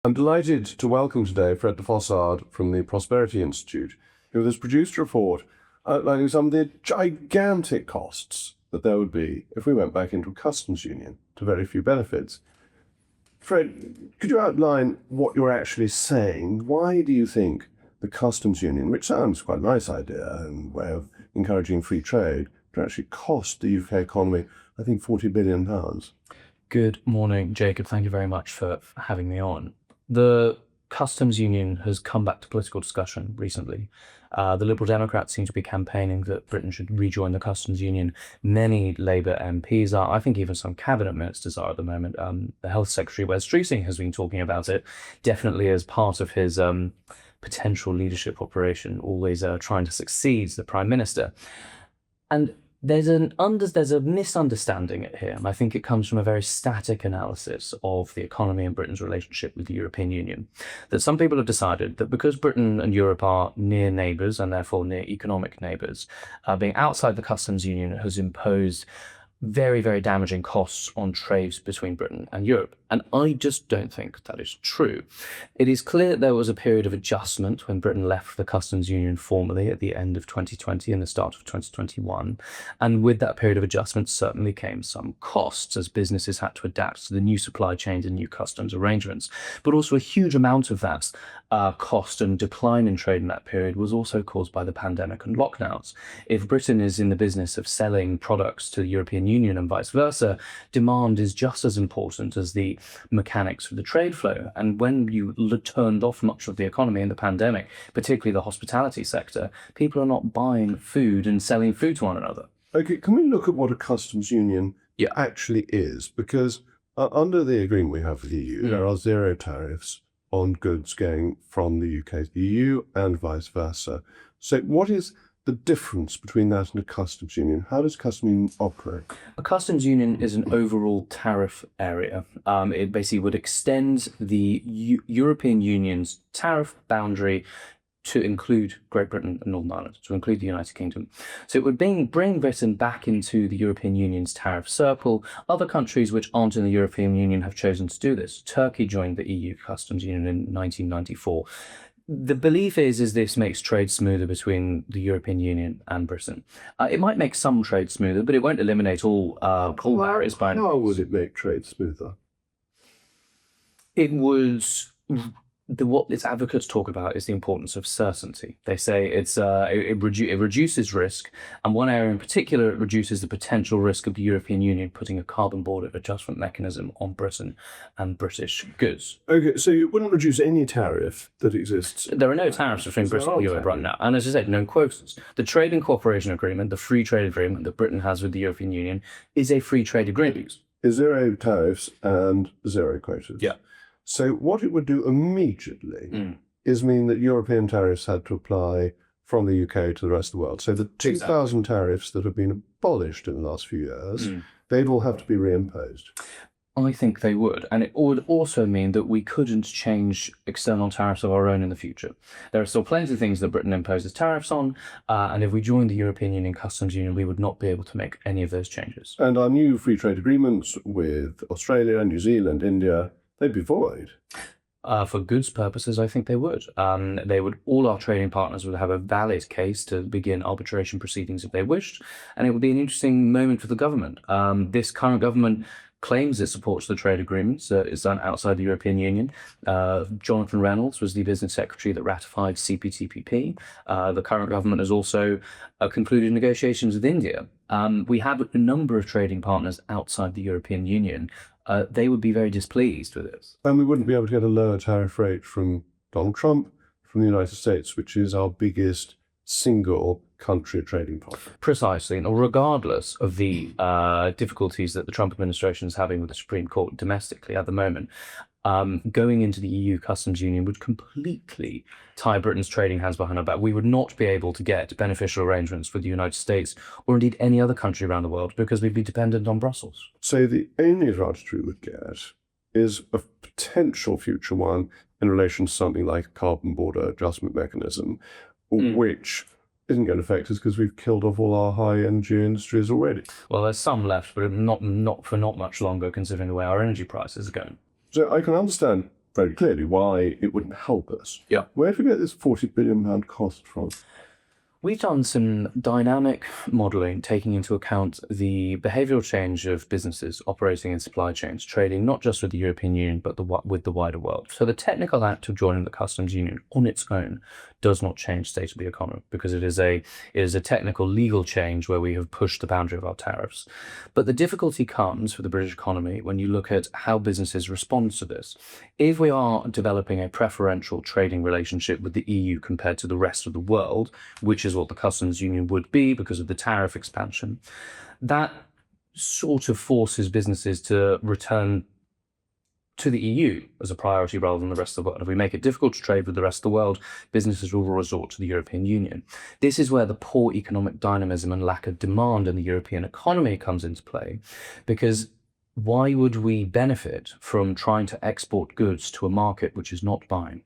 I'm delighted to welcome today Fred De Fossard from the Prosperity Institute, who has produced a report outlining some of the gigantic costs that there would be if we went back into a customs union to very few benefits. Fred, could you outline what you're actually saying? Why do you think the customs union, which sounds quite a nice idea and way of encouraging free trade, to actually cost the UK economy, I think, £40 billion? Good morning, Jacob. Thank you very much for having me on. The customs union has come back to political discussion recently. The Liberal Democrats seem to be campaigning that Britain should rejoin the customs union. Many Labour MPs are. I think even some cabinet ministers are at the moment. The Health Secretary, Wes Streeting, has been talking about it, definitely as part of his potential leadership operation, always trying to succeed the Prime Minister. And there's a misunderstanding here, and I think it comes from a very static analysis of the economy and Britain's relationship with the European Union. That some people have decided that because Britain and Europe are near neighbours and therefore near economic neighbours, being outside the customs union has imposed very, very damaging costs on trade between Britain and Europe. And I just don't think that is true. It is clear that there was a period of adjustment when Britain left the customs union formally at the end of 2020 and the start of 2021. And with that period of adjustment certainly came some costs as businesses had to adapt to the new supply chains and new customs arrangements. But also a huge amount of that cost and decline in trade in that period was also caused by the pandemic and lockdowns. If Britain is in the business of selling products to the European Union and vice versa, demand is just as important as the mechanics of the trade flow. And when you turned off much of the economy in the pandemic, particularly the hospitality sector, people are not buying food and selling food to one another. Okay, can we look at what a customs union actually is? Because under the agreement we have with the EU, there are zero tariffs on goods going from the UK to the EU and vice versa. So what is the difference between that and a customs union? How does customs union operate? A customs union is an overall tariff area. It basically would extend the European Union's tariff boundary to include Great Britain and Northern Ireland, to include the United Kingdom. So it would bring Britain back into the European Union's tariff circle. Other countries which aren't in the European Union have chosen to do this. Turkey joined the EU customs union in 1994. The belief is this makes trade smoother between the European Union and Britain. It might make some trade smoother, but it won't eliminate all barriers. How would it make trade smoother? It would. What its advocates talk about is the importance of certainty. They say it reduces risk, and one area in particular, it reduces the potential risk of the European Union putting a carbon border adjustment mechanism on Britain and British goods. Okay, so you wouldn't reduce any tariff that exists? There are no tariffs between Britain and Europe right now, and as I said, no quotas. The Trade and Cooperation Agreement, the free trade agreement that Britain has with the European Union, is a free trade agreement. Zero tariffs and zero quotas. Yeah. So what it would do immediately is mean that European tariffs had to apply from the UK to the rest of the world. So the 2,000 tariffs that have been abolished in the last few years, they'd all have to be reimposed. I think they would. And it would also mean that we couldn't change external tariffs of our own in the future. There are still plenty of things that Britain imposes tariffs on, and if we joined the European Union customs union, we would not be able to make any of those changes. And our new free trade agreements with Australia, New Zealand, India, they'd be void. For goods purposes, I think they would. All our trading partners would have a valid case to begin arbitration proceedings if they wished, and it would be an interesting moment for the government. This current government claims it supports the trade agreements. It's done outside the European Union. Jonathan Reynolds was the business secretary that ratified CPTPP. The current government has also concluded negotiations with India. We have a number of trading partners outside the European Union. They would be very displeased with this. And we wouldn't be able to get a lower tariff rate from Donald Trump, from the United States, which is our biggest single country trading partner. Precisely, and regardless of the difficulties that the Trump administration is having with the Supreme Court domestically at the moment, going into the EU customs union would completely tie Britain's trading hands behind our back. We would not be able to get beneficial arrangements with the United States or indeed any other country around the world because we'd be dependent on Brussels. So the only advantage we would get is a potential future one in relation to something like a carbon border adjustment mechanism, which isn't going to affect us because we've killed off all our high energy industries already. Well, there's some left, but not for not much longer considering the way our energy prices are going. So I can understand very clearly why it wouldn't help us. Yeah. Where do we get this £40 billion cost from? We've done some dynamic modeling taking into account the behavioral change of businesses operating in supply chains, trading not just with the European Union, but with the wider world. So the technical act of joining the customs union on its own does not change the state of the economy, because it is a technical legal change where we have pushed the boundary of our tariffs. But the difficulty comes for the British economy when you look at how businesses respond to this. If we are developing a preferential trading relationship with the EU compared to the rest of the world, which is what the customs union would be because of the tariff expansion, that sort of forces businesses to return to the EU as a priority rather than the rest of the world. If we make it difficult to trade with the rest of the world, businesses will resort to the European Union. This is where the poor economic dynamism and lack of demand in the European economy comes into play, because why would we benefit from trying to export goods to a market which is not buying?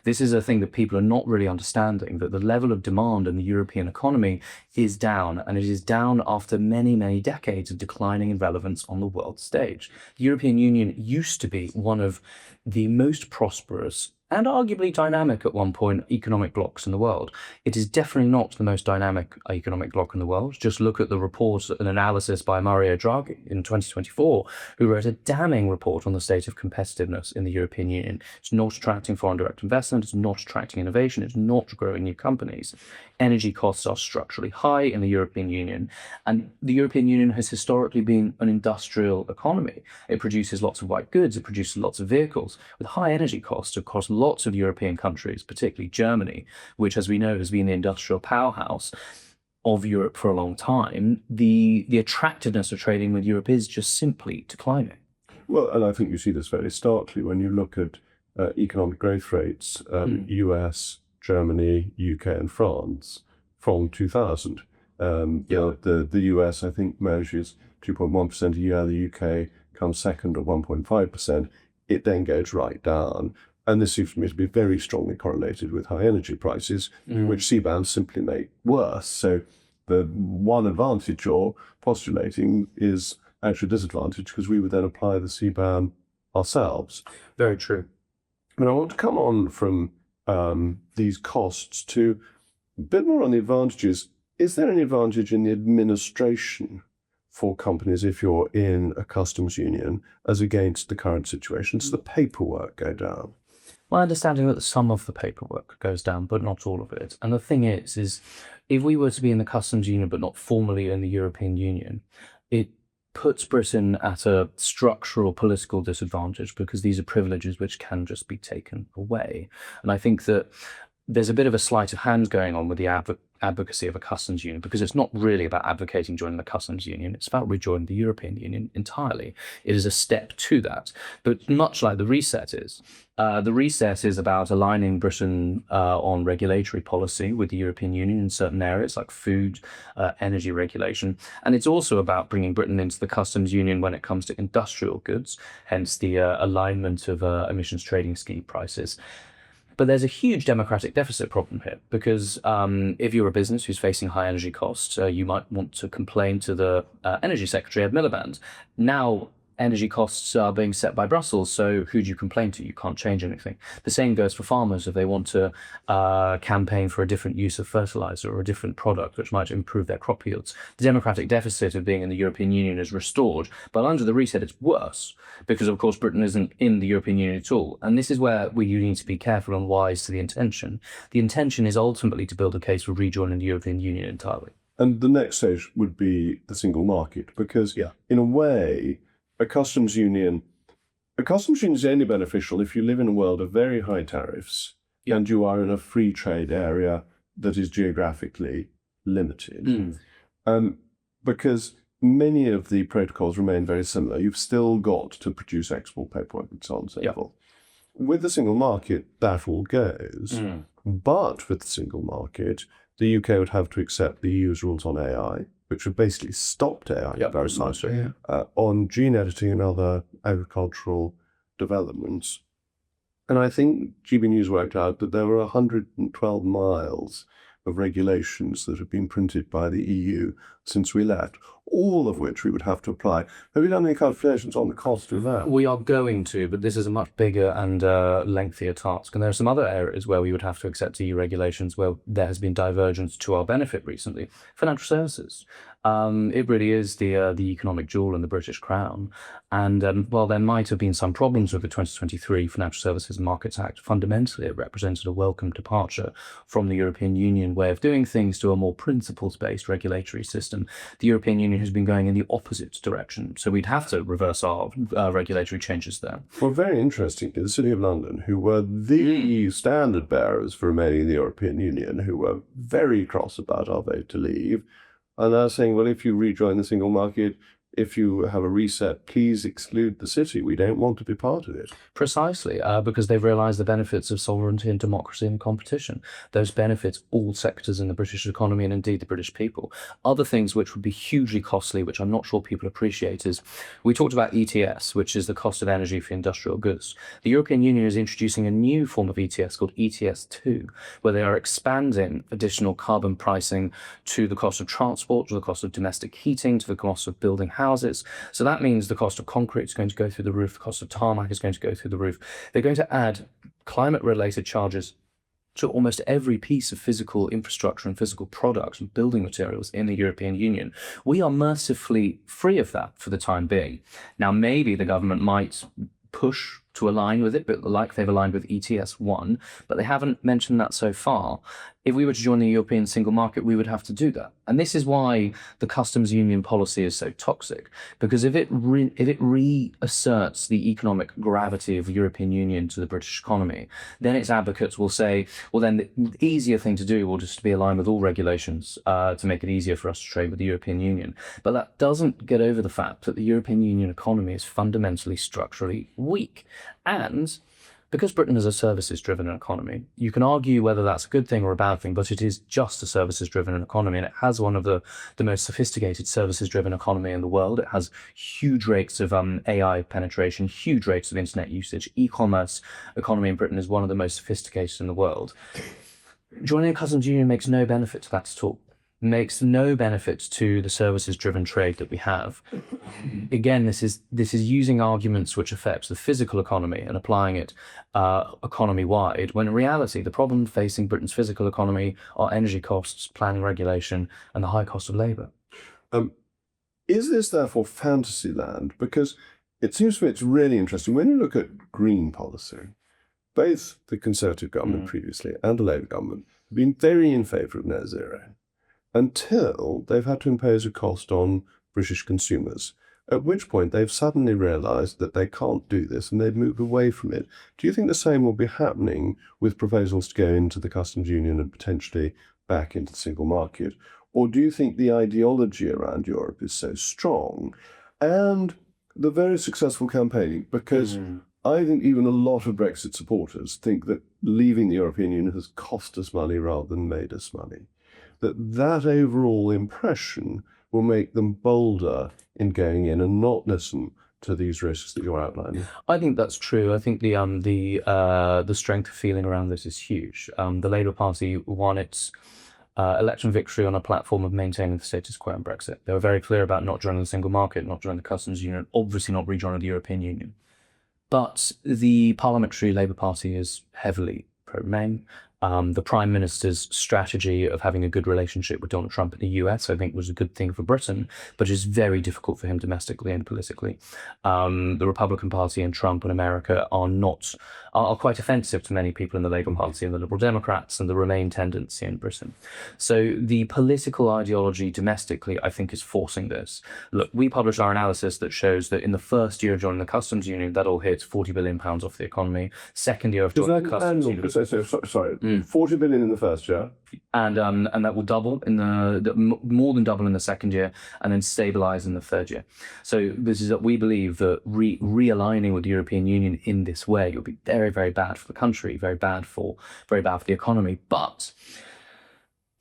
This is a thing that people are not really understanding, that the level of demand in the European economy is down, and it is down after many, many decades of declining in relevance on the world stage. The European Union used to be one of the most prosperous and arguably dynamic at one point economic blocs in the world. It is definitely not the most dynamic economic bloc in the world. Just look at the report and analysis by Mario Draghi in 2024, who wrote a damning report on the state of competitiveness in the European Union. It's not attracting foreign direct investment, it's not attracting innovation, it's not growing new companies. Energy costs are structurally high in the European Union, and the European Union has historically been an industrial economy. It produces lots of white goods, it produces lots of vehicles with high energy costs across lots of European countries, particularly Germany, which, as we know, has been the industrial powerhouse of Europe for a long time. The attractiveness of trading with Europe is just simply declining. Well, and I think you see this very starkly when you look at economic growth rates, US, Germany, UK, and France from 2000. The US, I think, measures 2.1% a year. The UK comes second at 1.5%. It then goes right down. And this seems to me to be very strongly correlated with high energy prices, which CBAMs simply make worse. So the one advantage you're postulating is actually a disadvantage, because we would then apply the CBAM ourselves. Very true. I want to come on from these costs to a bit more on the advantages. Is there any advantage in the administration for companies if you're in a customs union as against the current situation? Does the paperwork go down? My understanding is that some of the paperwork goes down, but not all of it. And the thing is if we were to be in the customs union but not formally in the European Union, it puts Britain at a structural political disadvantage, because these are privileges which can just be taken away. And I think that there's a bit of a sleight of hand going on with the advocacy of a customs union, because it's not really about advocating joining the customs union, it's about rejoining the European Union entirely. It is a step to that. But much like the reset is about aligning Britain on regulatory policy with the European Union in certain areas like food, energy regulation. And it's also about bringing Britain into the customs union when it comes to industrial goods, hence the alignment of emissions trading scheme prices. But there's a huge democratic deficit problem here, because if you're a business who's facing high energy costs, you might want to complain to the Energy Secretary, Ed Miliband. Now, energy costs are being set by Brussels, so who do you complain to? You can't change anything. The same goes for farmers if they want to campaign for a different use of fertilizer or a different product which might improve their crop yields. The democratic deficit of being in the European Union is restored, but under the reset it's worse, because of course Britain isn't in the European Union at all. And this is where you need to be careful and wise to the intention. The intention is ultimately to build a case for rejoining the European Union entirely. And the next stage would be the single market, because in a way, a customs union is only beneficial if you live in a world of very high tariffs and you are in a free trade area that is geographically limited. Because many of the protocols remain very similar. You've still got to produce export paperwork and so on and so forth. With the single market, that all goes. But with the single market, the UK would have to accept the EU's rules on AI, which have basically stopped AI very nicely, on gene editing and other agricultural developments. And I think GB News worked out that there were 112 miles of regulations that have been printed by the EU since we left, all of which we would have to apply. Have you done any calculations on the cost of that? We are going to, but this is a much bigger and lengthier task. And there are some other areas where we would have to accept EU regulations where there has been divergence to our benefit recently. Financial services. It really is the economic jewel in the British crown. And while there might have been some problems with the 2023 Financial Services Markets Act, fundamentally it represented a welcome departure from the European Union way of doing things to a more principles-based regulatory system. The European Union has been going in the opposite direction, so we'd have to reverse our regulatory changes there. Well, very interestingly, the City of London, who were the standard bearers for remaining in the European Union, who were very cross about our vote to leave, are now saying, well, if you rejoin the single market, if you have a reset, please exclude the city. We don't want to be part of it. Precisely, because they've realised the benefits of sovereignty and democracy and competition. Those benefits all sectors in the British economy and indeed the British people. Other things which would be hugely costly, which I'm not sure people appreciate, is we talked about ETS, which is the cost of energy for industrial goods. The European Union is introducing a new form of ETS called ETS2, where they are expanding additional carbon pricing to the cost of transport, to the cost of domestic heating, to the cost of building houses. So that means the cost of concrete is going to go through the roof, the cost of tarmac is going to go through the roof. They're going to add climate-related charges to almost every piece of physical infrastructure and physical products and building materials in the European Union. We are mercifully free of that for the time being. Now, maybe the government might push to align with it, but like they've aligned with ETS1, but they haven't mentioned that so far. If we were to join the European single market, we would have to do that. And this is why the customs union policy is so toxic, because if it reasserts the economic gravity of the European Union to the British economy, then its advocates will say, well, then the easier thing to do will just be aligned with all regulations to make it easier for us to trade with the European Union. But that doesn't get over the fact that the European Union economy is fundamentally structurally weak. And because Britain is a services-driven economy, you can argue whether that's a good thing or a bad thing, but it is just a services-driven economy, and it has one of the most sophisticated services-driven economy in the world. It has huge rates of AI penetration, huge rates of internet usage. E-commerce economy in Britain is one of the most sophisticated in the world. Joining a customs union makes no benefit to that at all. Makes no benefit to the services-driven trade that we have. Again, this is using arguments which affect the physical economy and applying it economy-wide, when in reality, the problem facing Britain's physical economy are energy costs, planning regulation, and the high cost of labour. Is this therefore fantasy land? Because it seems to me it's really interesting. When you look at green policy, both the Conservative government previously and the Labour government have been very in favour of net zero, until they've had to impose a cost on British consumers, at which point they've suddenly realised that they can't do this and they've moved away from it. Do you think the same will be happening with proposals to go into the customs union and potentially back into the single market? Or do you think the ideology around Europe is so strong and the very successful campaigning? Because I think even a lot of Brexit supporters think that leaving the European Union has cost us money rather than made us money. That overall impression will make them bolder in going in and not listen to these risks that you're outlining. I think that's true. I think the strength of feeling around this is huge. The Labour Party won its election victory on a platform of maintaining the status quo on Brexit. They were very clear about not joining the single market, not joining the customs union, obviously not rejoining the European Union. But the parliamentary Labour Party is heavily pro-Remain. The Prime Minister's strategy of having a good relationship with Donald Trump in the US, I think, was a good thing for Britain, but it's very difficult for him domestically and politically. The Republican Party and Trump in America are quite offensive to many people in the Labour Party and the Liberal Democrats and the Remain tendency in Britain. So the political ideology domestically, I think, is forcing this. Look, we published our analysis that shows that in the first year of joining the customs union, that'll hit £40 billion off the economy. Second year of joining the customs union, 40 billion in the first year, and that will double in more than double in the second year, and then stabilize in the third year. So this is that we believe that realigning with the European Union in this way will be very, very bad for the country, very bad for the economy. But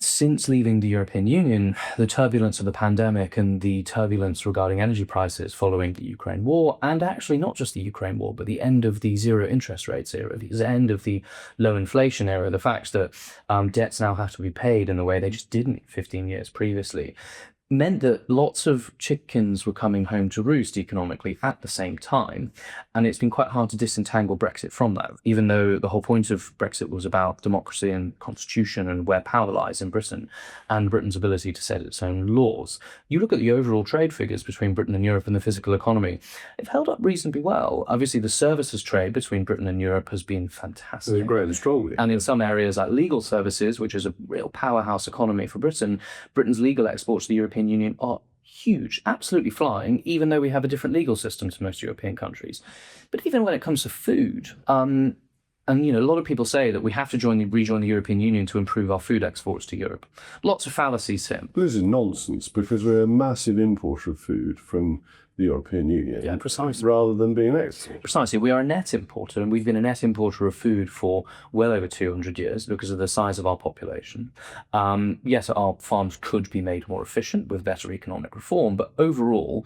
since leaving the European Union, the turbulence of the pandemic and the turbulence regarding energy prices following the Ukraine war, and actually not just the Ukraine war, but the end of the zero interest rates era, the end of the low inflation era, the fact that debts now have to be paid in a way they just didn't 15 years previously, meant that lots of chickens were coming home to roost economically at the same time. And it's been quite hard to disentangle Brexit from that, even though the whole point of Brexit was about democracy and constitution and where power lies in Britain and Britain's ability to set its own laws. You look at the overall trade figures between Britain and Europe and the physical economy, they've held up reasonably well. Obviously, the services trade between Britain and Europe has been fantastic. They're growing strongly. And in some areas like legal services, which is a real powerhouse economy for Britain, Britain's legal exports to the European Union are huge, absolutely flying, even though we have a different legal system to most European countries. But even when it comes to food, and a lot of people say that we have to rejoin the European Union to improve our food exports to Europe. Lots of fallacies here. This is nonsense, because we're a massive importer of food from the European Union. Yeah, precisely. Rather than being an export. Precisely. We are a net importer, and we've been a net importer of food for well over 200 years because of the size of our population. Yes, our farms could be made more efficient with better economic reform, but overall,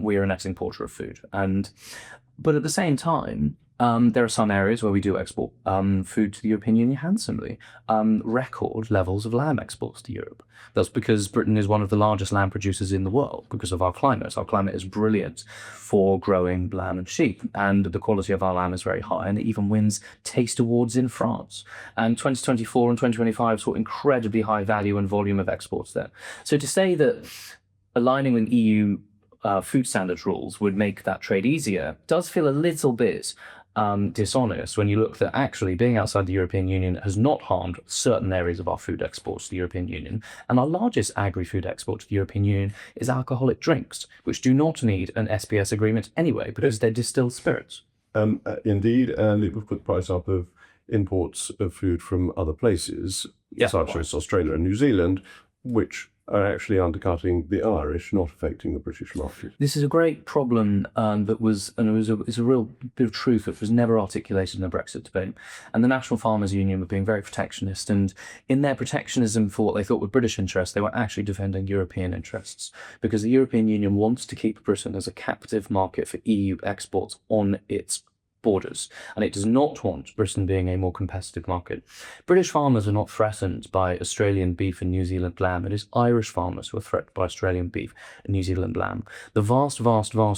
we are a net importer of food. But at the same time, there are some areas where we do export food to the European Union handsomely. Record levels of lamb exports to Europe. That's because Britain is one of the largest lamb producers in the world because of our climate. Our climate is brilliant for growing lamb and sheep, and the quality of our lamb is very high, and it even wins taste awards in France. And 2024 and 2025 saw incredibly high value and volume of exports there. So to say that aligning with EU food standards rules would make that trade easier does feel a little bit dishonest when you look that actually being outside the European Union has not harmed certain areas of our food exports to the European Union. And our largest agri-food export to the European Union is alcoholic drinks, which do not need an SPS agreement anyway because they're distilled spirits. Indeed, and it would put the price up of imports of food from other places, such as Australia and New Zealand, which are actually undercutting the Irish, not affecting the British market. This is a great problem it's a real bit of truth that was never articulated in the Brexit debate. And the National Farmers Union were being very protectionist, and in their protectionism for what they thought were British interests, they were actually defending European interests, because the European Union wants to keep Britain as a captive market for EU exports on its borders, and it does not want Britain being a more competitive market. British farmers are not threatened by Australian beef and New Zealand lamb. It is Irish farmers who are threatened by Australian beef and New Zealand lamb. The vast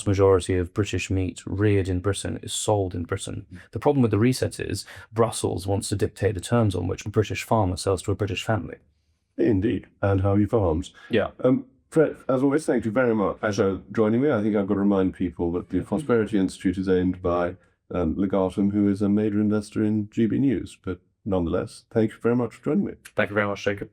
majority of British meat reared in Britain is sold in Britain. The problem with the reset is Brussels wants to dictate the terms on which a British farmer sells to a British family. Indeed, and how he farms. Yeah. Fred, as always, thank you very much for joining me. I think I've got to remind people that the Prosperity Institute is owned by Legatum, who is a major investor in GB News. But nonetheless, thank you very much for joining me. Thank you very much, Jacob.